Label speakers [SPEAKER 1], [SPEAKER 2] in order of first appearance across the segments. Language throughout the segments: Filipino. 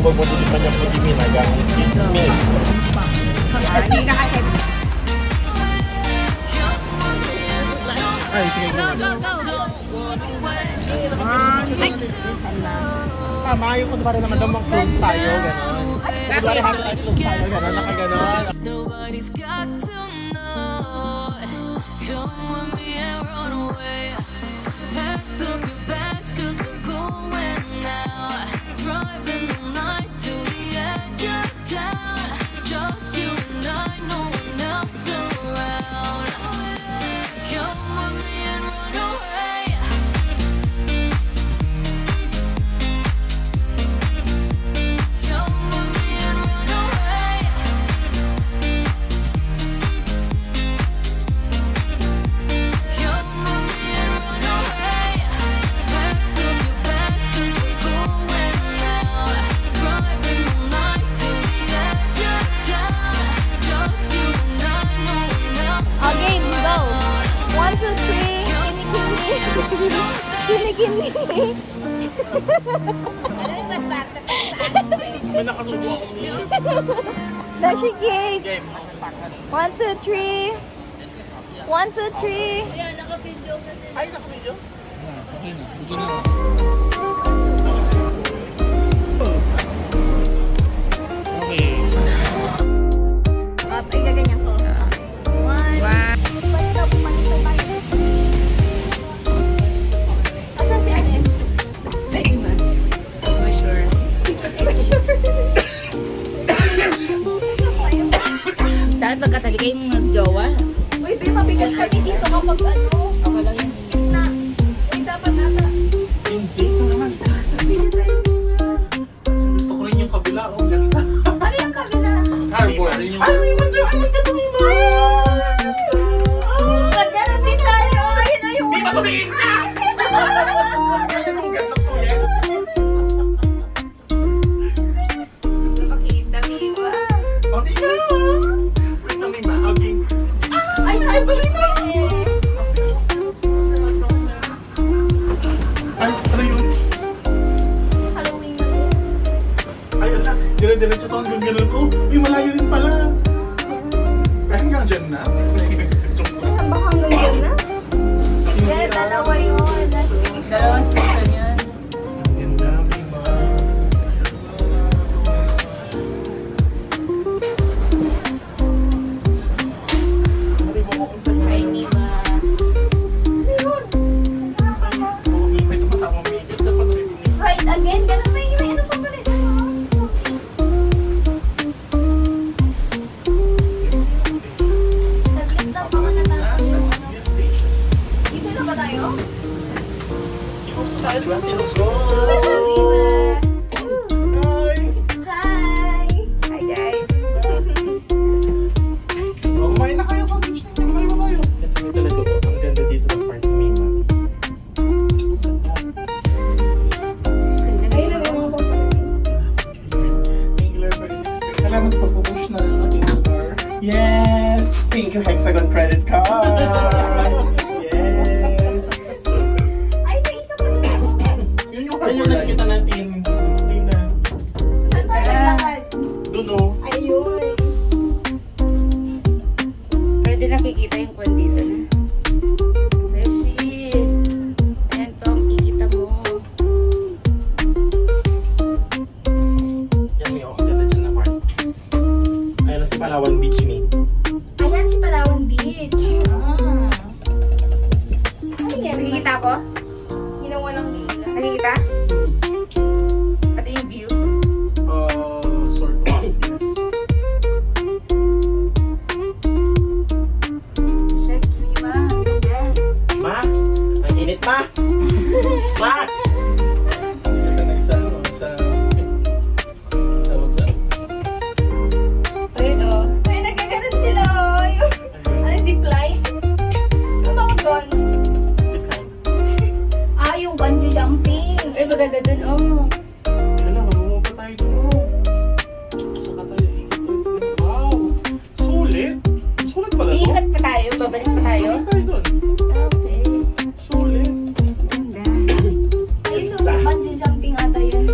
[SPEAKER 1] Pag matilipan niya po di minagang milk.
[SPEAKER 2] Hindi na kasi.
[SPEAKER 1] Ay, sige.
[SPEAKER 2] Go, go, go!
[SPEAKER 1] Tama, yung kunwari naman daw mag-close tayo, gano'n. Kunwari hand-close tayo, gano'n, nakagano'n.
[SPEAKER 3] Nobody's got to know. Come with me and run away. Pack up your bags cause we're going now. Driving the night to the edge of town. Just you and I, no one else around. Come with me and run away. Come with me and run away. Come with me and run away. Pack up your bags cause we're going now. Driving the night to the edge of town. Just you and I, no one else
[SPEAKER 2] Okay, go! 1, 2, 3. Kinikini.
[SPEAKER 1] May nakasubo ako niya.
[SPEAKER 2] Dashi cake.
[SPEAKER 1] Game.
[SPEAKER 2] 1, 2, 3. 1, 2, 3.
[SPEAKER 1] Ay, naka-video? Okay na. Video na. Okay.
[SPEAKER 2] Up, ay gaganyan ko. 1. Balik tayo. Asan si Agnes?
[SPEAKER 4] Ay, di ba? I'm not sure.
[SPEAKER 2] Dahil pagkatabi kayo mga nagjowa. Uy, babe, mabigat kami dito kapag ano.
[SPEAKER 4] Ako lang yun.
[SPEAKER 2] Na. Uy, dapat nata.
[SPEAKER 1] Hindi ito naman. Gusto ko rin yung kabila. Oh, ganda.
[SPEAKER 2] Ano yung kabila?
[SPEAKER 1] Cardboard. Ay, may madyo. Ay, magkatumim mo.
[SPEAKER 2] Ganda ng design. Oh, yun na yung...
[SPEAKER 1] Hindi ba tumingin ka? Ang ganda po yan.
[SPEAKER 4] Pakita, Miwa.
[SPEAKER 1] O, di ka. Wait na, Mima. Okay.
[SPEAKER 2] Ay, saan ba yun?
[SPEAKER 1] Ay, ano yun?
[SPEAKER 2] Halloween na.
[SPEAKER 1] Ay, ala. Dire-diretso ito hanggang ganun. Oh, may malayo rin pala. Ay, hanggang dyan na. Joke lang.
[SPEAKER 2] Baka hanggang dyan na? Hindi, dalawa yun.
[SPEAKER 4] Dalawang station yun.
[SPEAKER 1] Ang ganda, Mima. Maribo ko kung sa'yo.
[SPEAKER 4] Hi, Miwa.
[SPEAKER 1] May tumatawang Mima. Dapat narinig.
[SPEAKER 2] Right again? Ganun may ano pa pala dyan? Saglit lang baka
[SPEAKER 1] Nasa
[SPEAKER 2] natapos.
[SPEAKER 1] GPS station.
[SPEAKER 2] Dito na ba tayo?
[SPEAKER 1] Sinus tayo, di ba? Sinus. Hi!
[SPEAKER 2] Hi! Hi guys!
[SPEAKER 1] Oh, kumain na kayo sa beach ninyo. Kumain na kayo. Ito na talaga po. Ang ganda dito ng park ni Mima.
[SPEAKER 2] Ayun na may mga
[SPEAKER 1] Angular 36. Salamat sa pag-push na ating lugar. Yes! Thank you, Hexagon Credit Card! Yes!
[SPEAKER 2] Ay, may isa pa dito.
[SPEAKER 1] Yun yung nakikita natin. Tina.
[SPEAKER 2] Saan tayo naglakad?
[SPEAKER 1] Doon o.
[SPEAKER 2] Ayun.
[SPEAKER 4] Pero di nakikita yung kwan dito na. Beshi. Ayan to ang kikita mo.
[SPEAKER 1] Yan may ang ganda dyan na park. Ayun na si Palawan Beach ni.
[SPEAKER 2] Ayan si Palawan Beach. Ano yan?
[SPEAKER 4] Nakikita ko?
[SPEAKER 2] Ginawa ng gila.
[SPEAKER 4] Nakikita? Pati yung view.
[SPEAKER 1] Sort of, yes.
[SPEAKER 4] Shucks, Miwa. Ayan.
[SPEAKER 1] Ma! Ang init pa! Ma! Hindi ka sanay sa ano, sa... Tawag sa...
[SPEAKER 4] Ayun o.
[SPEAKER 2] Ay, nagkaganon sila. Ano, zipline? Ano tawag doon?
[SPEAKER 1] Zipline.
[SPEAKER 2] Ah, yung bungee jumping.
[SPEAKER 4] Ay, maganda dun, oh.
[SPEAKER 1] Hala, marunong pa tayo doon. Saka tayo ikot. Wow! Sulit! Sulit pala to.
[SPEAKER 4] Iikat pa tayo? Babalik pa tayo?
[SPEAKER 1] Sulit tayo doon.
[SPEAKER 4] Okay.
[SPEAKER 1] Sulit.
[SPEAKER 4] Ganda.
[SPEAKER 2] Ayun, bungee jumping ata yan.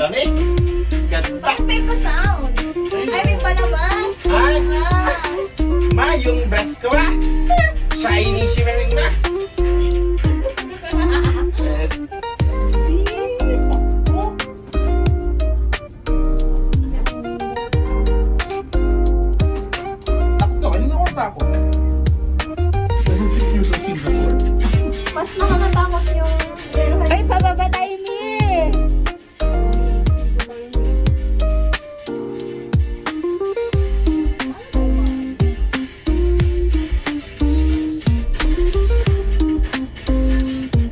[SPEAKER 1] Dami. Ganda.
[SPEAKER 2] Bakit may pa-sounds? Ay, may palabas.
[SPEAKER 1] Ah.
[SPEAKER 2] Ah.
[SPEAKER 1] Ma, yung breast ko ba? Shiny shimmering na. Yes. Takot ka ba? Hindi ako takot. Dahil si cute sa Singapore.
[SPEAKER 2] Mas nakakatakot yung Jerohan.
[SPEAKER 4] Ay, pababa tayo, Mi!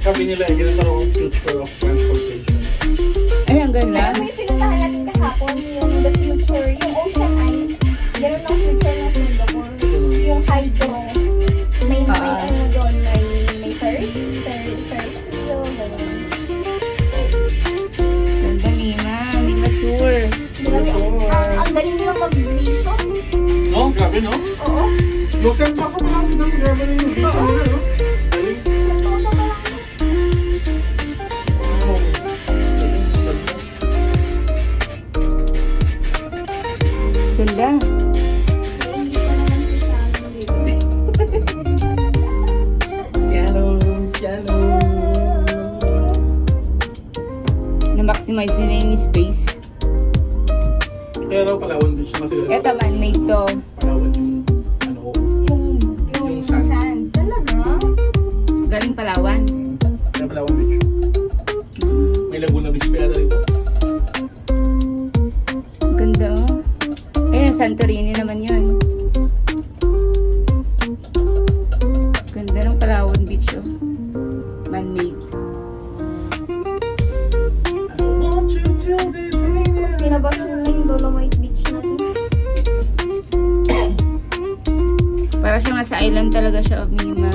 [SPEAKER 1] Sabi nila, ganito raw ang future of transportation.
[SPEAKER 4] Ay, ang ganda.
[SPEAKER 2] May pinuntahan natin kahapon, yung the future, yung Ocean Eye. Ganun ang future ng Singapore. Yung hydro. May ano doon, may first wheel, ganun.
[SPEAKER 4] Ganda, Mima. Mima Sur.
[SPEAKER 2] Ang galing nila mag-vision.
[SPEAKER 1] No? Grabe, no?
[SPEAKER 2] Oo.
[SPEAKER 1] Nung sento ako pa lang, grabe na yung vision nila, no? Galing.
[SPEAKER 2] Santosa pa lang.
[SPEAKER 4] Ganda.
[SPEAKER 2] Hindi pa naman si Shannon dito.
[SPEAKER 1] Siano.
[SPEAKER 4] Na-maximize nila yung space.
[SPEAKER 1] Pero Palawan Beach na siguro.
[SPEAKER 4] Eto, man-made to.
[SPEAKER 1] Palawan yung ano.
[SPEAKER 2] Yung sand. Talaga?
[SPEAKER 4] Galing Palawan.
[SPEAKER 1] Kaya Palawan Beach. May Laguna Beach pa yata rito.
[SPEAKER 4] Ganda, oh. Eh, Santorini naman yun. Ganda ng Palawan Beach, oh. Man-made.
[SPEAKER 1] I want you till the day
[SPEAKER 2] Tapos pinabash nila yung Dolomite Beach natin.
[SPEAKER 4] Para siyang nasa island talaga siya, Mima.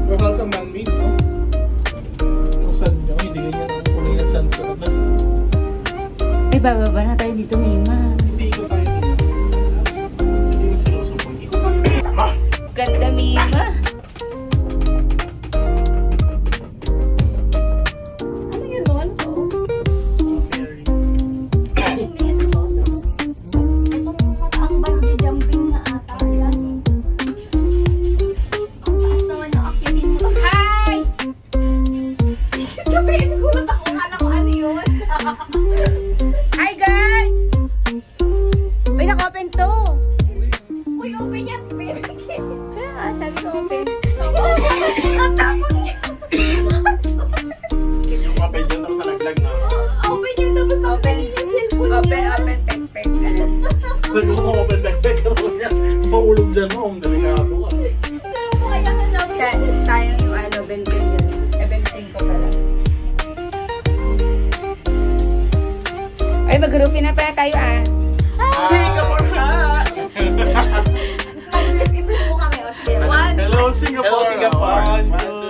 [SPEAKER 1] Bakal kang man-made, no? Kung saan nyo, hindi ganyan ang kulay na sunset na.
[SPEAKER 4] Ay, bababa na tayo dito, Mima.
[SPEAKER 1] Hindi ko tayo dito. Hindi ko seryoso po. Hindi ko tayo. Tama!
[SPEAKER 4] Ganda, Mima.
[SPEAKER 2] Ano yun, no? Ano to?
[SPEAKER 1] Ferry.
[SPEAKER 2] Itong mataang bungee jumping na ata. Yan. Ang taas naman yung akyatin mo. Hi! Sabihin ko na ako nga lang ano yun.
[SPEAKER 4] Hi, guys! May naka-open to.
[SPEAKER 2] Uy, open yan, baby.
[SPEAKER 4] Kaya nga, sabi ko open.
[SPEAKER 2] Ang tapang niya.
[SPEAKER 1] Yung kapay dyan tapos nalaglag na.
[SPEAKER 2] Open yun, tapos open yung cellphone
[SPEAKER 4] Open,
[SPEAKER 2] niya.
[SPEAKER 4] open, pek-pek.
[SPEAKER 1] Nag-open backpack ka rin yan. Maulog dyan mo. Ang delikado ka.
[SPEAKER 2] Saan mo kaya hanapin?
[SPEAKER 4] Sayang yung ano, benten yun. Benten ko pala. Ay, mag-roofie na pala tayo, ah.
[SPEAKER 1] Singapore hat!
[SPEAKER 2] Mag-ref improve mo kami. O sige, one.
[SPEAKER 1] Hello, Singapore!
[SPEAKER 3] Hello, Singapore.
[SPEAKER 1] 1, 2,